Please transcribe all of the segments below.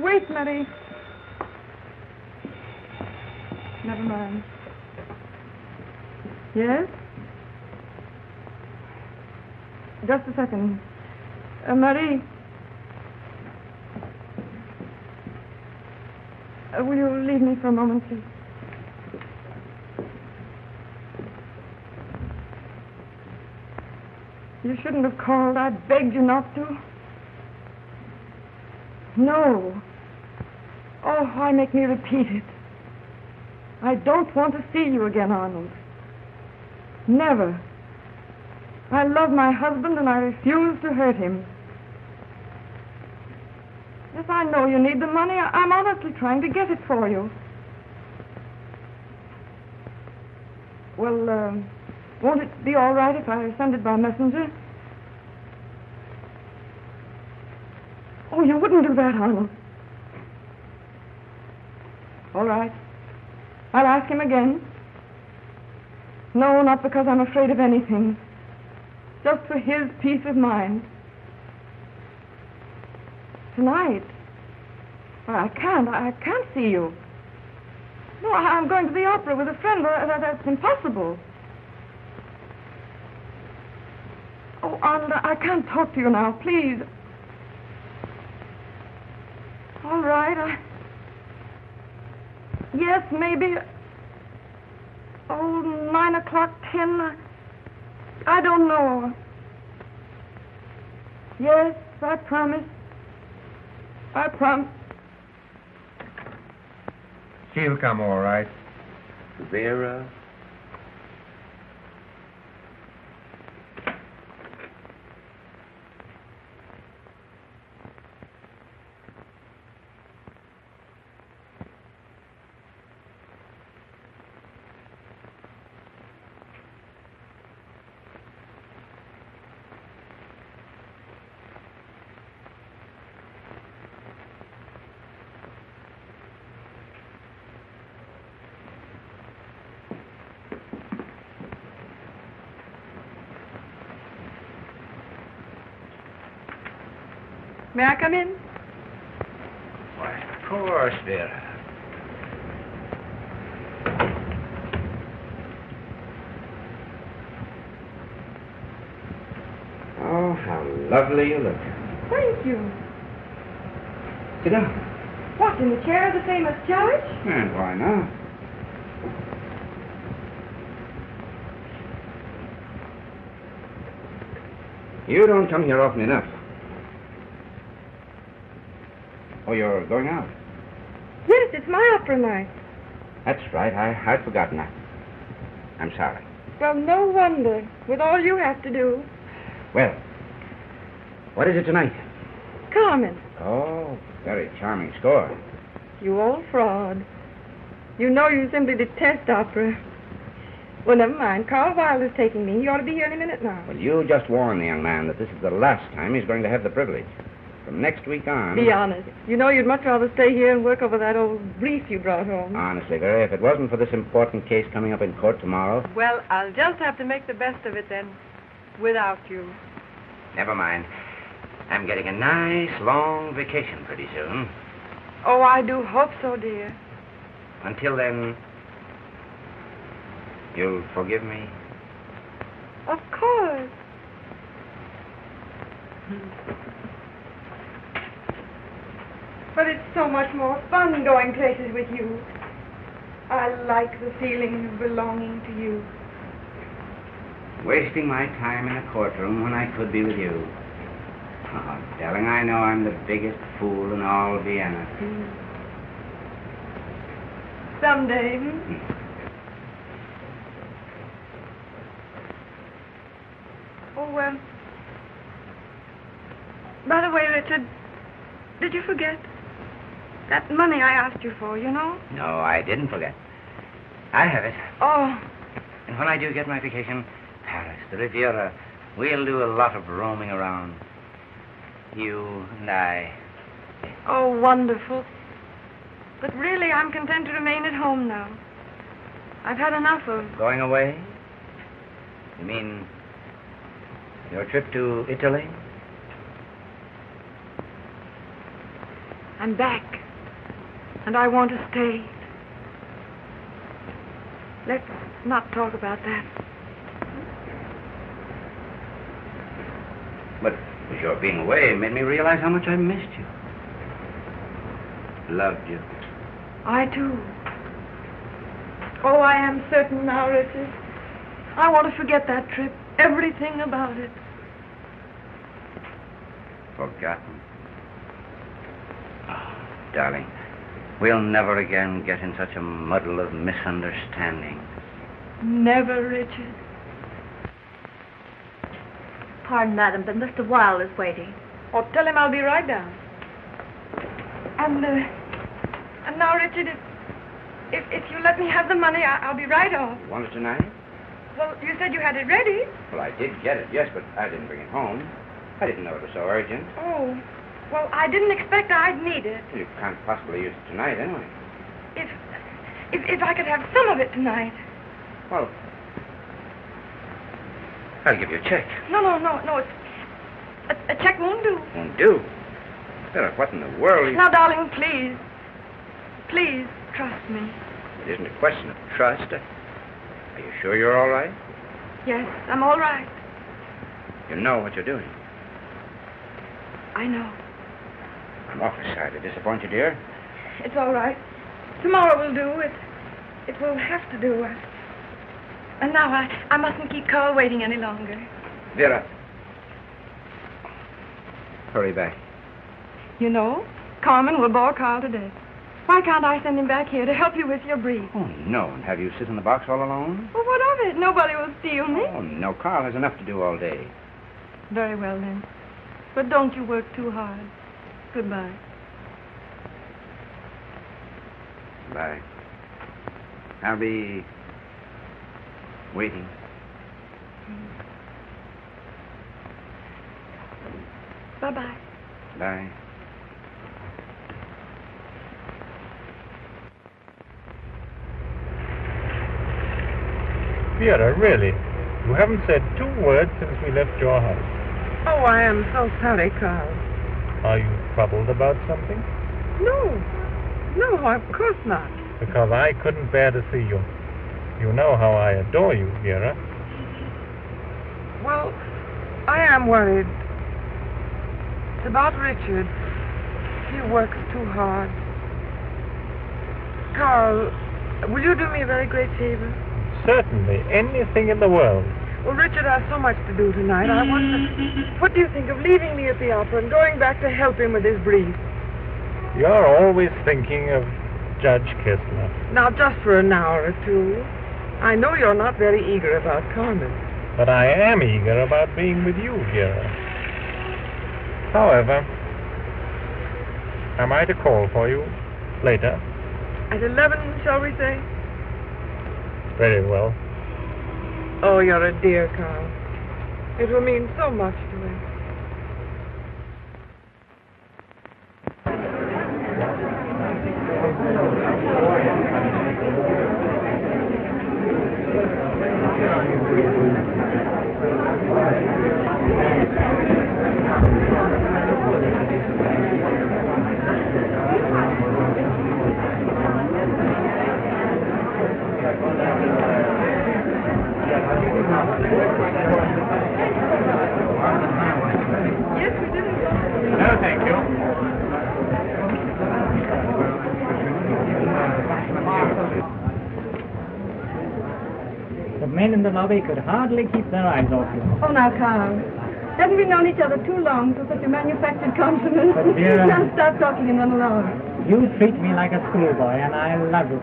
wait, Marie. Never mind. Yes? Just a second. Marie. Will you leave me for a moment, please? You shouldn't have called. I begged you not to. No. Oh, why make me repeat it? I don't want to see you again, Arnold. Never. I love my husband and I refuse to hurt him. Yes, I know you need the money. I'm honestly trying to get it for you. Well, won't it be all right if I send it by messenger? Oh, you wouldn't do that, Arnold. All right. I'll ask him again. No, not because I'm afraid of anything. Just for his peace of mind. Tonight? Well, I can't see you. No, I'm going to the opera with a friend. That's impossible. Oh, Arnold, I can't talk to you now, please. All right, yes, maybe... Oh, 9 o'clock, 10... I don't know. Yes, I promise. I promise. She'll come all right. Vera. May I come in? Why, of course, Vera. Oh, how lovely you look. Thank you. Sit down. What, in the chair of the famous judge? And why not? You don't come here often enough. Oh, you're going out? Yes, it's my opera night. That's right. I'd forgotten that. I'm sorry. Well, no wonder, with all you have to do. Well, what is it tonight? Carmen. Oh, very charming score. You old fraud. You know you simply detest opera. Well, never mind. Carl Wilder's taking me. He ought to be here any minute now. Well, you just warn the young man that this is the last time he's going to have the privilege. From next week on... Be honest. You know you'd much rather stay here and work over that old brief you brought home. Honestly, Vera, if it wasn't for this important case coming up in court tomorrow... Well, I'll just have to make the best of it then, without you. Never mind. I'm getting a nice, long vacation pretty soon. Oh, I do hope so, dear. Until then, you'll forgive me? Of course. But it's so much more fun going places with you. I like the feeling of belonging to you. Wasting my time in a courtroom when I could be with you. Oh, darling, I know I'm the biggest fool in all Vienna. Someday. Oh, by the way, Richard, did you forget? That money I asked you for, you know? No, I didn't forget. I have it. Oh. And when I do get my vacation, Paris, the Riviera, we'll do a lot of roaming around. You and I. Oh, wonderful. But really, I'm content to remain at home now. I've had enough of... Going away? You mean your trip to Italy? I'm back. And I want to stay. Let's not talk about that. But your being away made me realize how much I missed you. Loved you. I too. Oh, I am certain now, Richard. I want to forget that trip. Everything about it. Forgotten. Oh, darling, we'll never again get in such a muddle of misunderstanding. Never, Richard. Pardon, madam, but Mr. Wilde is waiting. Oh, tell him I'll be right down. And now, Richard, if you let me have the money, I'll be right off. You want it tonight? Well, you said you had it ready. Well, I did get it, yes, but I didn't bring it home. I didn't know it was so urgent. Oh, well, I didn't expect I'd need it. You can't possibly use it tonight, anyway. If I could have some of it tonight. Well, I'll give you a check. No. It's a check won't do. Won't do? Sarah, what in the world? Now, darling, please. Please, trust me. It isn't a question of trust. Are you sure you're all right? Yes, I'm all right. You know what you're doing. I know. I'm awfully sorry to disappoint you, dear. It's all right. Tomorrow will do. It will have to do. And now I mustn't keep Carl waiting any longer. Vera. Hurry back. You know, Carmen will bore Carl to death. Why can't I send him back here to help you with your brief? Oh, no. And have you sit in the box all alone? Well, what of it? Nobody will steal me. Oh, no. Carl has enough to do all day. Very well, then. But don't you work too hard. Goodbye. Bye. I'll be waiting. Bye-bye. Bye. Vera, really, you haven't said 2 words since we left your house. Oh, I am so sorry, Carl. Are you troubled about something? No, of course not. Because I couldn't bear to see you. You know how I adore you, Vera. Well, I am worried. It's about Richard. He works too hard. Carl, will you do me a very great favor? Certainly, anything in the world. Well, Richard has so much to do tonight. I wonder, what do you think of leaving me at the opera and going back to help him with his brief? You're always thinking of Judge Kistler. Now, just for an hour or two. I know you're not very eager about Carmen. But I am eager about being with you, Vera. However, am I to call for you later? At 11, shall we say? Very well. Oh, you're a dear, Carl. It will mean so much to him. Yes, we did. No, thank you. The men in the lobby could hardly keep their eyes off you. Oh, now, Carl. Haven't we known each other too long for such a manufactured compliment? But, dear, Now stop talking and run along. You treat me like a schoolboy, and I love it.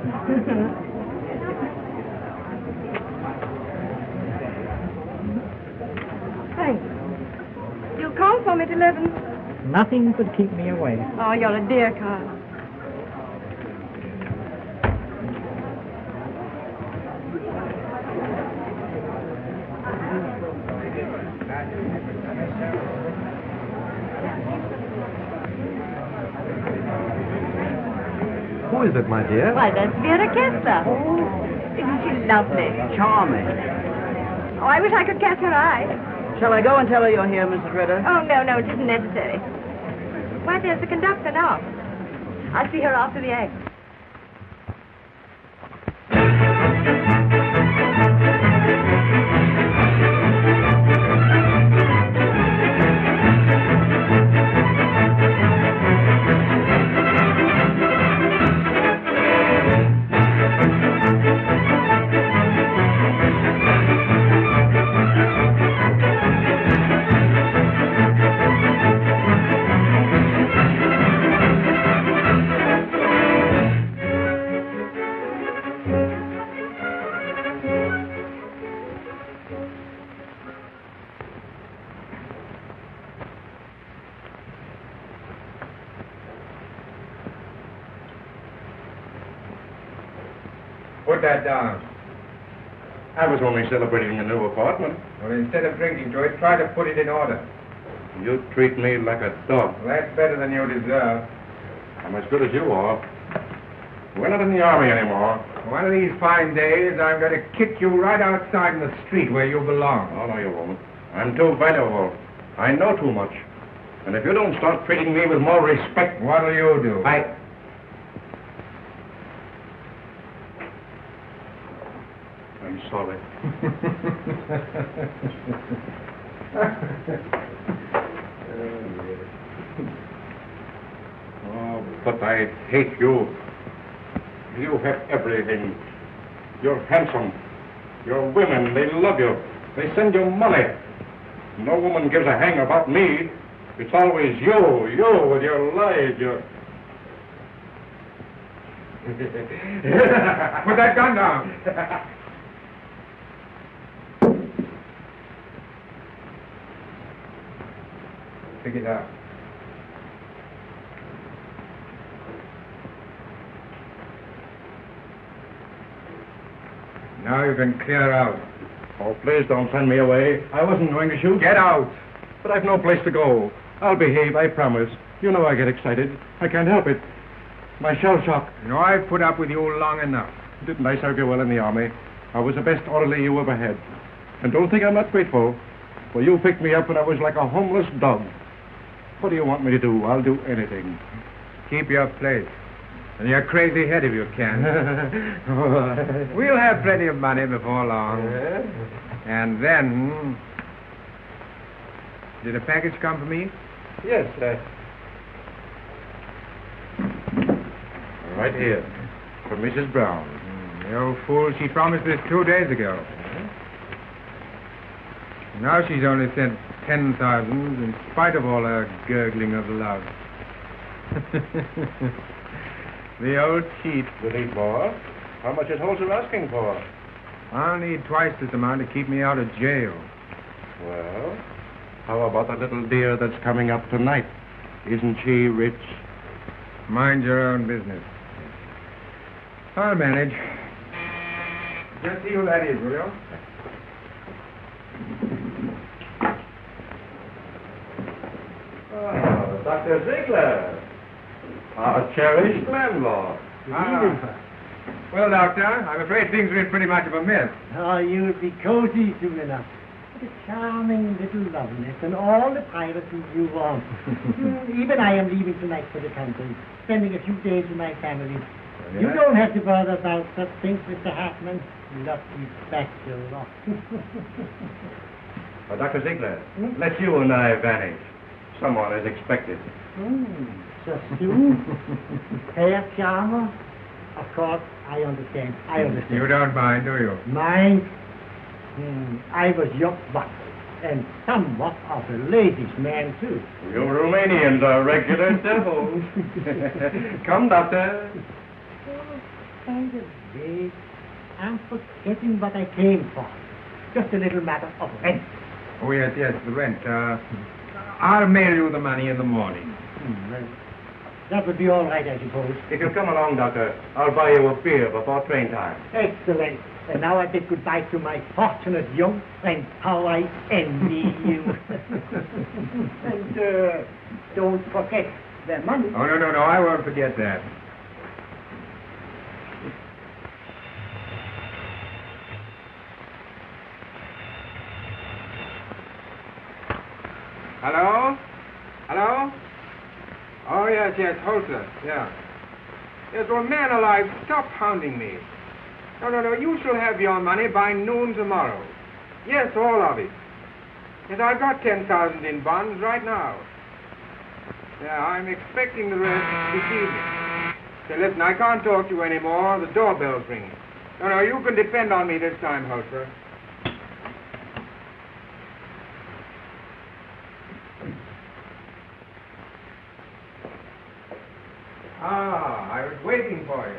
Thanks. You'll call for me at 11. Nothing could keep me away. Oh, you're a dear, Carl. Who is it, my dear? Why, that's Vera Kessler. Isn't she lovely? Charming. Oh, I wish I could catch her eye. Shall I go and tell her you're here, Mrs. Ritter? Oh, no, it isn't necessary. Why, there's the conductor now. I'll see her after the eggs. Put that down. I was only celebrating a new apartment. Well, instead of drinking to it, try to put it in order. You treat me like a dog. Well, that's better than you deserve. I'm as good as you are. We're not in the army anymore. One of these fine days, I'm going to kick you right outside in the street where you belong. Oh, no, you won't. I'm too valuable. I know too much. And if you don't start treating me with more respect... What'll you do? I'm sorry. Oh, but I hate you. You have everything. You're handsome. Your women, they love you. They send you money. No woman gives a hang about me. It's always you with your lies, your... Put that gun down. Pick it up. Now you can clear out. Oh, please don't send me away. I wasn't going to shoot. Get out. But I've no place to go. I'll behave, I promise. You know I get excited. I can't help it. My shell shock. You know, I've put up with you long enough. Didn't I serve you well in the army? I was the best orderly you ever had. And don't think I'm not grateful. For you picked me up when I was like a homeless dog. What do you want me to do? I'll do anything. Keep your place. And your crazy head if you can. We'll have plenty of money before long. And then... Did a package come for me? Yes, right here. For Mrs. Brown. The old fool, she promised this 2 days ago. Now she's only sent 10,000 in spite of all her gurgling of love. The old cheat. You need more? How much is Holzer asking for? I'll need twice this amount to keep me out of jail. Well, how about the little dear that's coming up tonight? Isn't she rich? Mind your own business. I'll manage. Just see who that is, will you? Oh, Dr. Ziegler. Our cherished landlord. Well, Doctor, I'm afraid things are in pretty much of a mess. Oh, you'll be cozy soon enough. What a charming little loveliness and all the privacy you want. Even I am leaving tonight for the country, spending a few days with my family. Yeah. You don't have to bother about such things, Mr. Hartman. Lucky bachelor. Well, Dr. Ziegler, let you and I vanish. Someone is expected. So soon? Herr Charmer? Of course, I understand. You don't mind, do you? Mind? I was your butt, and somewhat of a ladies' man, too. You Romanians are regular devils. Come, Doctor. Oh, by the way, I'm forgetting what I came for. Just a little matter of rent. Oh, yes, the rent. I'll mail you the money in the morning. Well, that would be all right, I suppose. If you'll come along, Doctor, I'll buy you a beer before train time. Excellent. And now I bid goodbye to my fortunate young friend. How I envy you. And don't forget the money. Oh, no, I won't forget that. Hello? Oh, yes, Holzer, yeah. Yes, well, man alive, stop hounding me. No. You shall have your money by noon tomorrow. Yes, all of it. Yes, I've got 10,000 in bonds right now. Yeah, I'm expecting the rest this evening. Say, listen, I can't talk to you anymore. The doorbell's ringing. No, you can depend on me this time, Hulser. I was waiting for you.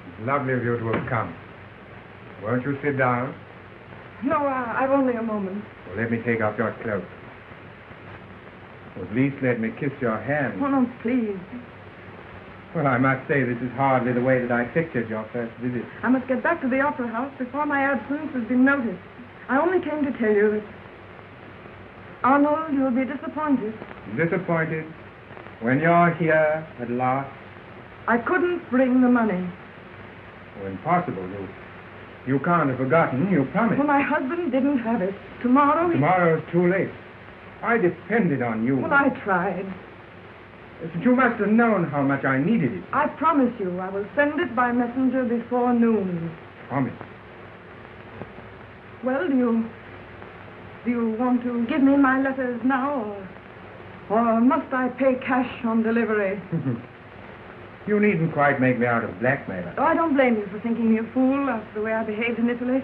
It's lovely of you to have come. Won't you sit down? No, I've only a moment. Well, let me take off your cloak. Or at least let me kiss your hand. Oh, no, please. Well, I must say this is hardly the way that I pictured your first visit. I must get back to the opera house before my absence has been noticed. I only came to tell you that... Arnold, you'll be disappointed. Disappointed? When you're here at last? I couldn't bring the money. Oh, impossible. You can't have forgotten. You promised. Well, my husband didn't have it. Tomorrow... Tomorrow's too late. I depended on you. Well, I tried. But you must have known how much I needed it. I promise you I will send it by messenger before noon. Promise. Well, do you want to give me my letters now, or must I pay cash on delivery? You needn't quite make me out a blackmailer. Oh, I don't blame you for thinking me a fool after the way I behaved in Italy.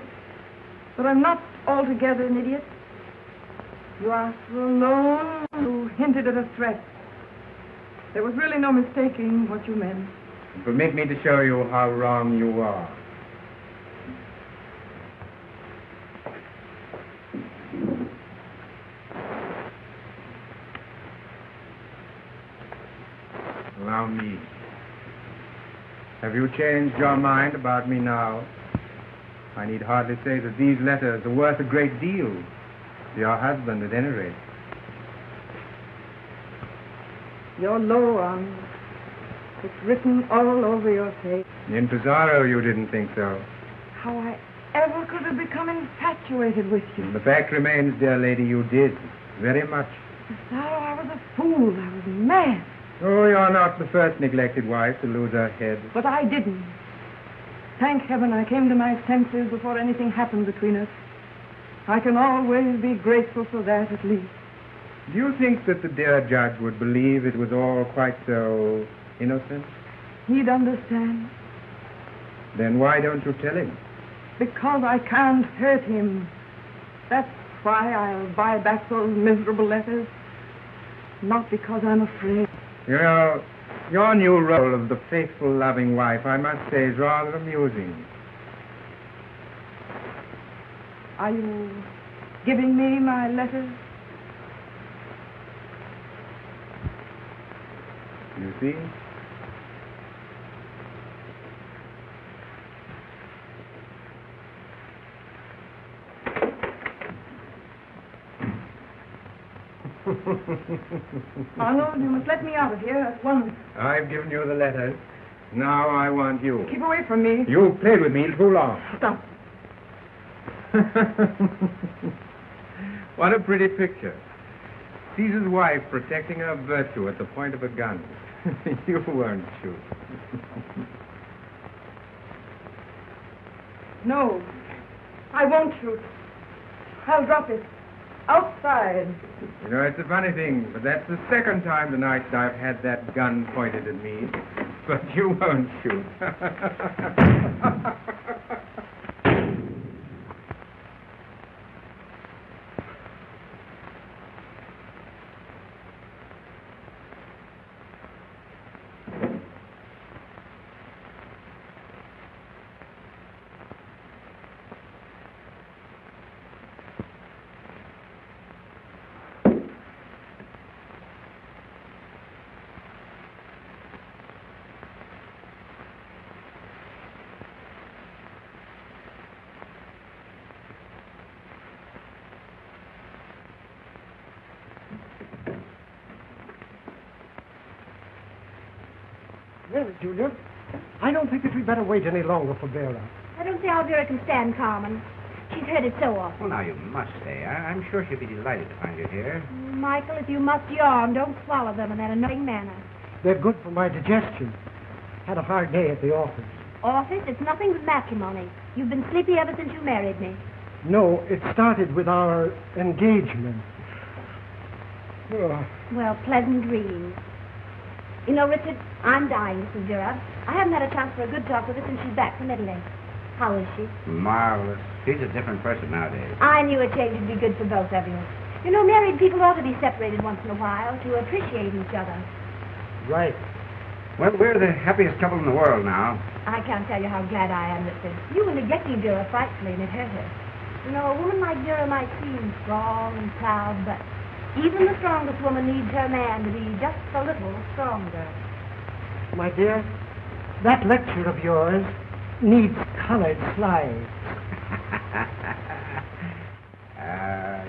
But I'm not altogether an idiot. You asked for a loan, you hinted at a threat. There was really no mistaking what you meant. Permit me to show you how wrong you are. Allow me. Have you changed your mind about me now? I need hardly say that these letters are worth a great deal to your husband, at any rate. You're low on. It's written all over your face. In Pizarro, you didn't think so. How I ever could have become infatuated with you. The fact remains, dear lady, you did. Very much. Pizarro, I was a fool. I was mad. Oh, you're not the first neglected wife to lose her head. But I didn't. Thank heaven I came to my senses before anything happened between us. I can always be grateful for that, at least. Do you think that the dear judge would believe it was all quite so innocent? He'd understand. Then why don't you tell him? Because I can't hurt him. That's why I'll buy back those miserable letters. Not because I'm afraid. You know, your new role of the faithful, loving wife, I must say, is rather amusing. Are you giving me my letters? You see? Arnold, you must let me out of here at once. I've given you the letters. Now I want you. Keep away from me. You played with me too long. Stop. What a pretty picture. Caesar's wife protecting her virtue at the point of a gun. You weren't shoot. No, I won't shoot. I'll drop it. Outside. You know, it's a funny thing, but that's the second time tonight that I've had that gun pointed at me. But you won't shoot. Well, Julia, I don't think that we'd better wait any longer for Vera. I don't see how Vera can stand Carmen. She's heard it so often. Well, now you must stay. I'm sure she'll be delighted to find you here. Michael, if you must yawn, don't swallow them in that annoying manner. They're good for my digestion. Had a hard day at the office. Office? It's nothing but matrimony. You've been sleepy ever since you married me. No, it started with our engagement. Well, pleasant dreams. You know, Richard, I'm dying, Mrs. Vera. I haven't had a chance for a good talk with her since she's back from Italy. How is she? Marvelous. She's a different person nowadays. I knew a change would be good for both of you. You know, married people ought to be separated once in a while to appreciate each other. Right. Well, we're the happiest couple in the world now. I can't tell you how glad I am, Richard. You were neglecting Vera frightfully, and it hurt her. You know, a woman like Vera might seem strong and proud, but even the strongest woman needs her man to be just a little stronger. My dear, that lecture of yours needs colored slides. Yes.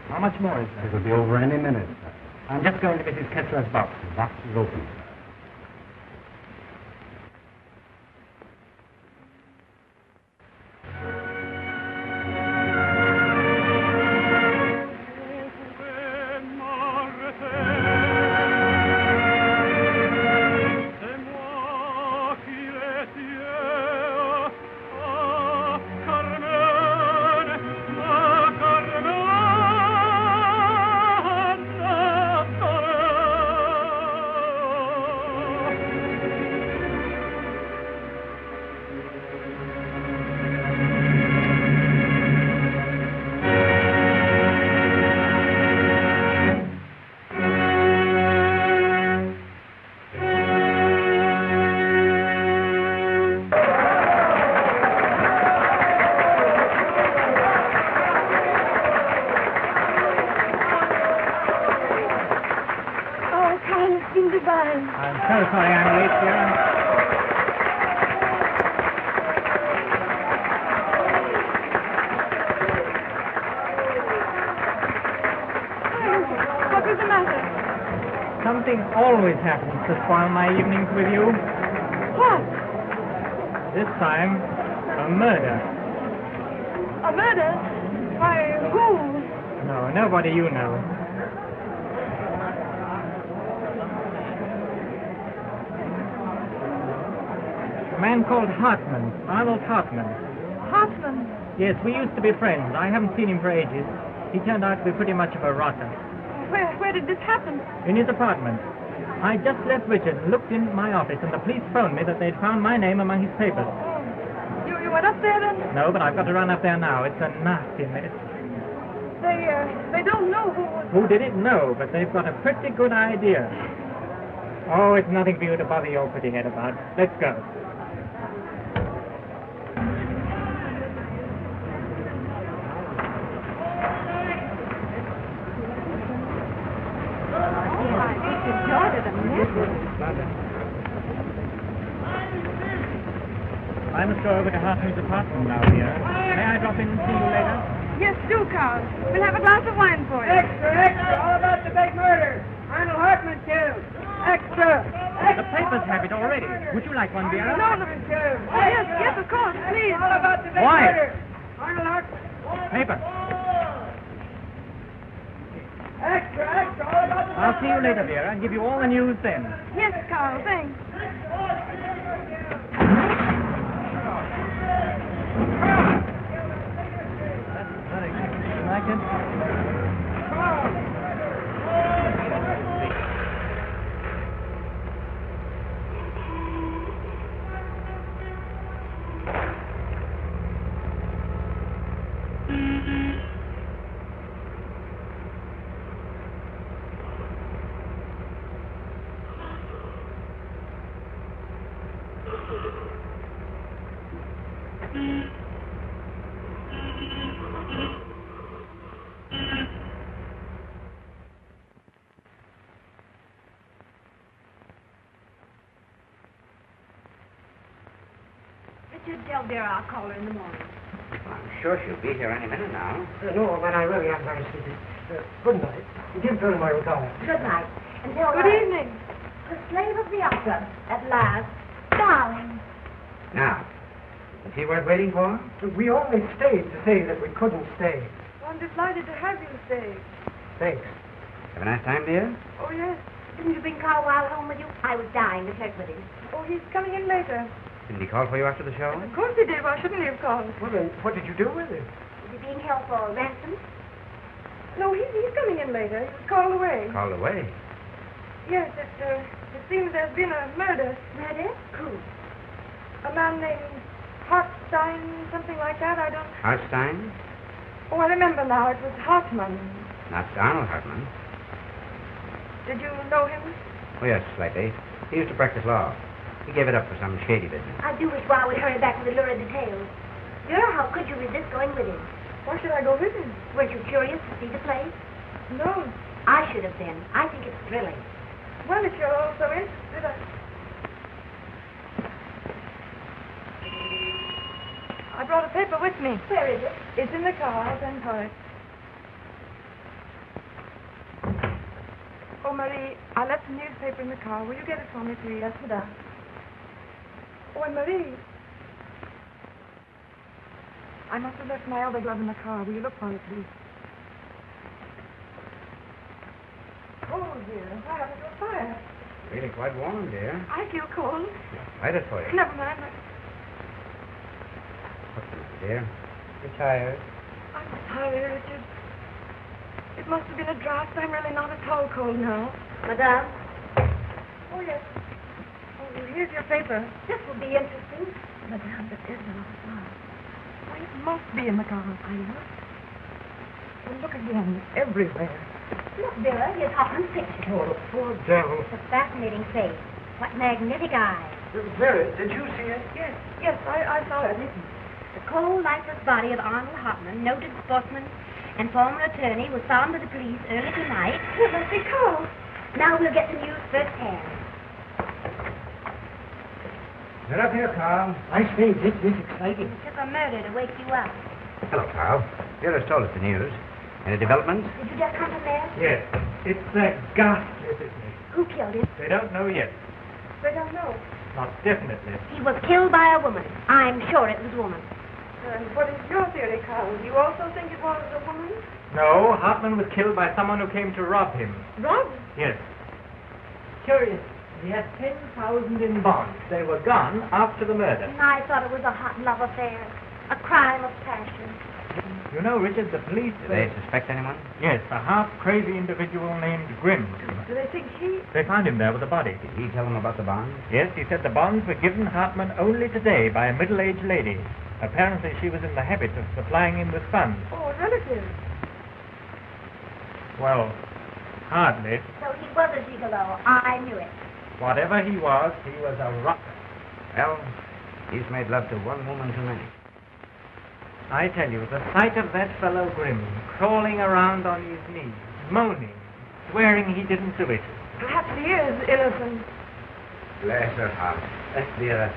How much more is there? It'll be over any minute, sir. I'm just going to Mrs. Kessler's box. The box is open, sir. I'm so sorry I'm late, Vera. What is the matter? Something always happens to spoil my evenings with you. What? This time, a murder. A murder? Why, who? No, nobody you know. A man called Hartman, Arnold Hartman. Hartman? Yes, we used to be friends. I haven't seen him for ages. He turned out to be pretty much of a rotter. Where did this happen? In his apartment. I just left Richard and looked in my office, and the police phoned me that they'd found my name among his papers. You went up there then? No, but I've got to run up there now. It's a nasty mess. They don't know who was... Who did it? No, but they've got a pretty good idea. Oh, it's nothing for you to bother your pretty head about. Let's go. I must go over to Hartman's apartment now, dear. May I drop in and see you later? Yes, do, Carl. We'll have a glass of wine for you. Extra! All about the big murder! Arnold Hartman killed! Extra! The papers have it already. Would you like one, Vera? No. Hartman killed! Yes, of course, please. All about the big Why? murder! Arnold Hartman! Paper. Extra! All about the I'll see you later, Vera, and give you all the news then. Yes, Carl, thanks. Like it? Richard, tell Vera I'll call her in the morning. I'm sure she'll be here any minute now. No, but I really am very sleepy. Good night. Give her my regards. Good night. And tell her... Good evening. The slave of the opera, at last. Darling. Now, Is he worth waiting for? We only stayed to say that we couldn't stay. I'm delighted to have you stay. Thanks. Have a nice time, dear? Oh, yes. Didn't you bring Carwile home with you? I was dying to flirt with him. Oh, he's coming in later. Didn't he call for you after the show? Of course he did. Why shouldn't he have called? Well, then, what did you do with it? Is he being held for ransom? No, he's coming in later. He was called away. Called away. Yes, it seems there's been a murder. Murder? Who? A man named Stein, something like that. I don't... Stein? Oh, I remember now. It was Hartman. Not Donald Hartman. Did you know him? Oh, yes, slightly. He used to practice law. He gave it up for some shady business. I do wish Wa would hurry back with the lurid details. Vera, how could you resist going with him? Why should I go with him? Weren't you curious to see the place? No. I should have been. I think it's thrilling. Well, if you're all so interested, I brought a paper with me. Where is it? It's in the car. I'll send for it. Oh, Marie, I left the newspaper in the car. Will you get it for me, please? Yes, madame. Oh, and Marie, I must have left my other glove in the car. Will you look for it, please? Oh, dear, I haven't got fire. Really quite warm, dear. I feel cold. Light it for you. Never mind. What's the matter, dear? You're tired. I'm sorry, Richard. It must have been a draft. I'm really not at all cold now. Madame, Oh, yes. Oh, here's your paper. this will be interesting. Madame, but there's no fire. Why, it must be in the car. I know. Well, look again. Everywhere. Look, Vera, here's Hoffman's picture. Oh, the poor devil. It's a fascinating face. What magnetic eyes. Vera, did you see it? Yes, I saw it. The cold, lifeless body of Arnold Hoffman, noted sportsman and former attorney, was found by the police early tonight. It must be cold. Now we'll get the news firsthand. Get up here, Carl. I say, this is exciting. It took a murder to wake you up. Hello, Carl. Vera's told us the news. Any developments? Did you just come from there? Yes, it's a ghastly business. Who killed him? They don't know yet. They don't know. Not definitely. He was killed by a woman. I'm sure it was a woman. And what is your theory, Carl? Do you also think it was a woman? No, Hartman was killed by someone who came to rob him. Rob? Yes. Curious. He had 10,000 in bonds. They were gone after the murder. And I thought it was a hot love affair. A crime of passion. You know, Richard, the police... Do they suspect anyone? Yes, a half-crazy individual named Grimm. Do they think he... They found him there with a body. Did he tell them about the bonds? Yes, he said the bonds were given Hartman only today by a middle-aged lady. Apparently she was in the habit of supplying him with funds. Oh, a relative. Well, hardly. So he was a gigolo. I knew it. Whatever he was a rotter. Well, he's made love to one woman too many. I tell you, the sight of that fellow Grimm crawling around on his knees, moaning, swearing he didn't do it. Perhaps he is innocent. Bless her heart. Vera,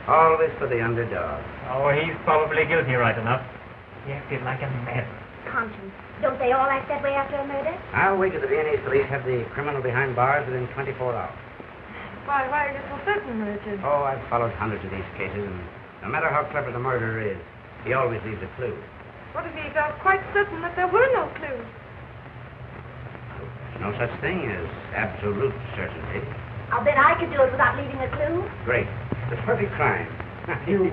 always for the underdog. Oh, he's probably guilty right enough. He acted like a man. Conscience. Don't they all act that way after a murder? I'll wait till the Viennese police have the criminal behind bars within 24 hours. Why are you so certain, Richard? Oh, I've followed hundreds of these cases, and no matter how clever the murderer is, he always leaves a clue. What if he got quite certain that there were no clues? There's no such thing as absolute certainty. I'll bet I could do it without leaving a clue. Great. The perfect crime. You